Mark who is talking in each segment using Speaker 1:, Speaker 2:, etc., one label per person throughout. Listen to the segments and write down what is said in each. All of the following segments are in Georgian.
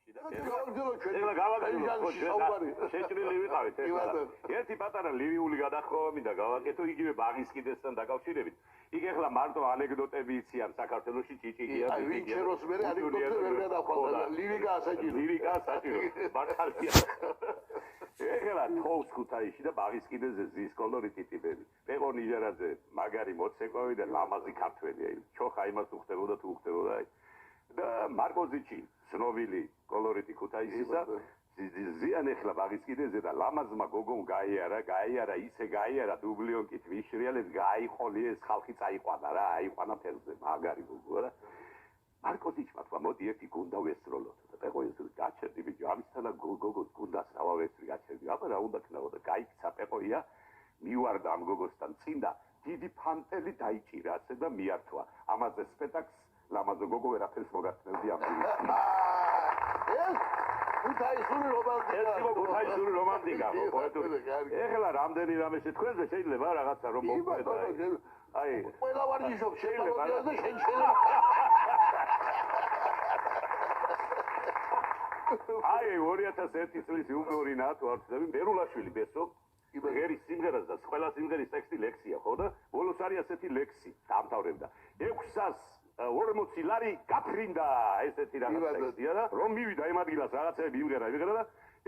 Speaker 1: ეხლა გავაკეთო შეჭრილი ვიყავით ეხლა ერთი პატარა ლივიული გადახოვა მინდა გავაკეთო იგივე ბაღის კიდესთან დაკავშირებით იქ ეხლა მარტო ანეკდოტები იციან საქართველოში ჭიჭიგია
Speaker 2: ვინჩეროს მე ანეკდოტები ვერ გადახვალა ლირიკაა საჭირო
Speaker 1: მართალია ეხლა თოვს ქუთაისში და ბაღის კიდეზე ზის კოლორიტი ტიპები პეყო ნიჟარაძე მაგარი მოცეკვავი და ლამაზი ქართველია ჩოხა იმას უხდებოდა თუ უხდებოდა და მარკოზიჩი ცნობილი კოლორიტი ქუთაისისა ზიან ეხლა ბაღის კიდეზე და ლამაზმა გოგომ გაიარა ისე გაიარა დუბლიონკით ვიშრიალეს გააიყოლი ეს ხალხი წაიყვანა რა აიყვანა ფერზე მაგარი გოგო რა მარკოზიჩმა თქვა მოდი ერთი გუნდა ვესროლოთ და პეყო ეს გაჩერდი ბიჭო ამისთანა გოგოს გუნდას რავა ვესრი გაჩერდი აბა რა უნდა ქნაო და გაიქცა პეყოია მივარდა ამ გოგოსთან წინ და დიდი ფანტელი დაიჭირა ასე და მიართვა ამაზე სპექტაკლს ლამაზო გოგო ვერაფერს მოგაცნევდი ამ ეს ქუთაისური რომანტიკა პოეტური ეხლა რამდენი რამე შეთქვენზე შეიძლება რაღაცა რომ მოგყვეთ აი ყველა ვარჯიშობს შეიძლება და შენ შეიძლება აი 2001 წლის იუნორი ნატო არცები მერულაშვილი ბესო ღერის სიმღერას და ყველა სიმღერის ტექსტი ლექსია ხო და ბოლოს არის ასეთი ლექსი დამთავრებდა 640 ლარი გაფრინდა ესეთი რაღაც ტექსტია და რომ მივიდა იმ ადგილას რაღაცები იმღერა და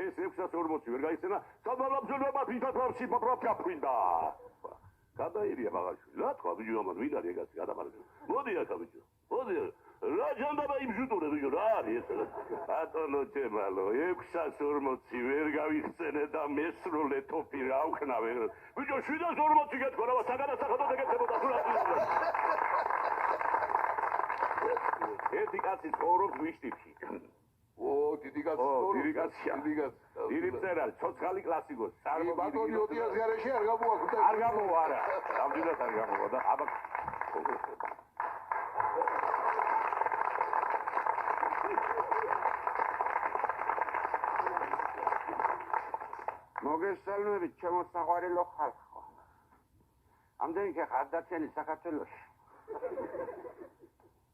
Speaker 1: ეს 640 ვერ გაიცენა საბალაბზოება ფითათრაფში გაფრინდა გადაირია მაგაშვილი რა თქვა ბიჭო ამან ვინ არის ეგაცი გადამარჯვე მოდი აქ ბიჭო მოდი რა ჯანდაბა იმჟუტურე ბიჭო რა არის ეს ბატონო ჩემალო 640 ვერ გავიხსენე და მესროლე თოფი რა ვქნავე ბიჭო 740 გეთქვა რა საგანასახადო ეგეთებოდა სულაც ერთი კაცი ცხოვრობს ვიშტიფში დიდი კაცია დიდი მწერალი ცოცხალი კლასიკოსი ბატონი 2000 გარეშე არ გამოაქვთ არ გამოვა არა რამდენად არ გამოვა და აბა მოგესალმებით ჩემო საყვარელო ხალხო ამდენი ხარდაცელი საქართველოში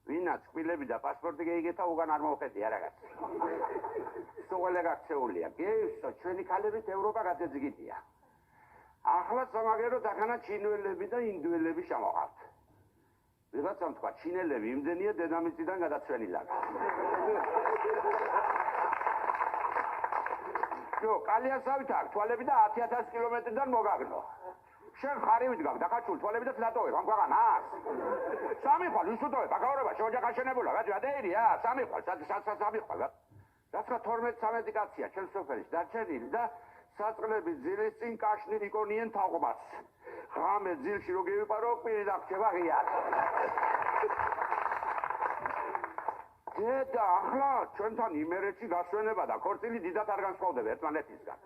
Speaker 1: ვინაც კვილები და პასპორტი გეიგეთა უგან არ მოვხედი არაგაც სულ გაქცეულია გეისო ჩვენი ქალებით ევროპა გადაძგიდია ახლა სამაგეროთ ახანა ჩინელები და ინდუელები შემოყავთ ვიღაცამ თქვა ჩინელები იმდენია დედამიწიდან გადაცვენილან ჯო კალიასავით აქ თვალები და 10000 კილომეტრიდან მოგაგნო შენ ხარივით გაგ დახაჩულ თვალები და ფლატოებ ამ ქვეყანას სამი ხვალ ვისუტოებ ბაგაურებაში ოჯახაშენებულა რა ჯადეირია სამი ხვალ სამი ხვალ რაცა 12-13 კაცია ჩემს სოფელში დარჩენილი და საწყლები ძილის წინ კაშნი იკონიენ თაყვმას ღამე ძილში რო გივიყარო პირი დაგჭება ღია და ახლა ჩვენთან იმერეთში გასვენება და ქორწილი დიდად არ განსხვავდება ერთმანეთისგან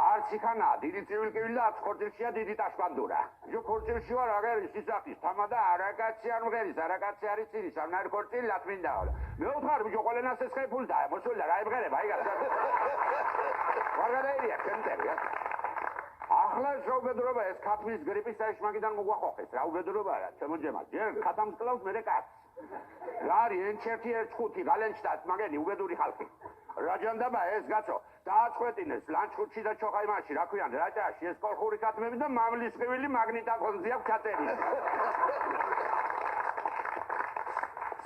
Speaker 1: არც იქანაა დიდი ცივილკივილი და არც ქორწილშია დიდი ტაშპანდურა ჯო ქორწილში ვარ აგერის სისახის თამა და არაკაცი არ მღერის არაკაცი არის წირის ამნაირ ქორწილი ლათმინდაო მე ვთხარ ბიჭო ყველანას ეს ხეფულდა მოსულა რა იბღერება აი გასა ვარგადაირია ჩემტერია ახლა შოუბედრობა ეს ქათმის გრიპის საიშმაკიდან მოგვახოხეს რა უბედრობა რა ჩემო ჯემა ჯერ ქათამს კლავს მე კაც რა არის ენჩერთი 1-5 გალენშტატ მაგენი უბედური ხალხი რა ჯანდაბა ეს გაცო დააწყვეტინეს ლანჩხუთში და ჩოხაიმაში რა ქვიან რაჭაში ეს კოლხური ქათმები და მამლის ყივილი მაგნიტაფონზე აქვს ჩაწერილი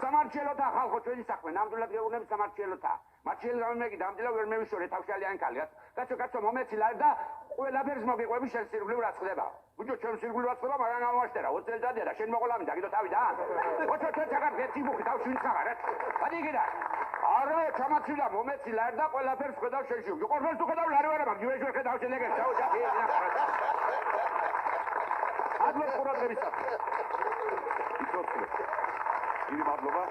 Speaker 1: სამარჩელოთა ხალხო ჩვენი საქმე ნამდვილად გეუბნები სამარჩელოთა მარჩელი რამეგი დამდილა ვერ მევიშორე თავშალიანი კალი კაცო მომეცილა და ყველაფერს მოგიყვები შენ სირგვლივ რაც ხდება ბიჭო ჩემ სირგვლივ რაც ხდება მაგრამ გამოვაშტერა 20 წელიწადია და შენ მოყოლა მინდა გიდო თავიდან ოჩო ჩაკარ გეთი ბუქი თავში ვიცხაღარ ადი გიდა არა ჩამაცვიდა მომეცილა და ყველაფერს ხედავ შენში ყოველს თუ ხედავ ლარი ვარა მაგ ჯუეშ ვერ ხედავ შენ ეგეთ ჩაოჯახი ადლო ყურადღებისას დიდი მადლობა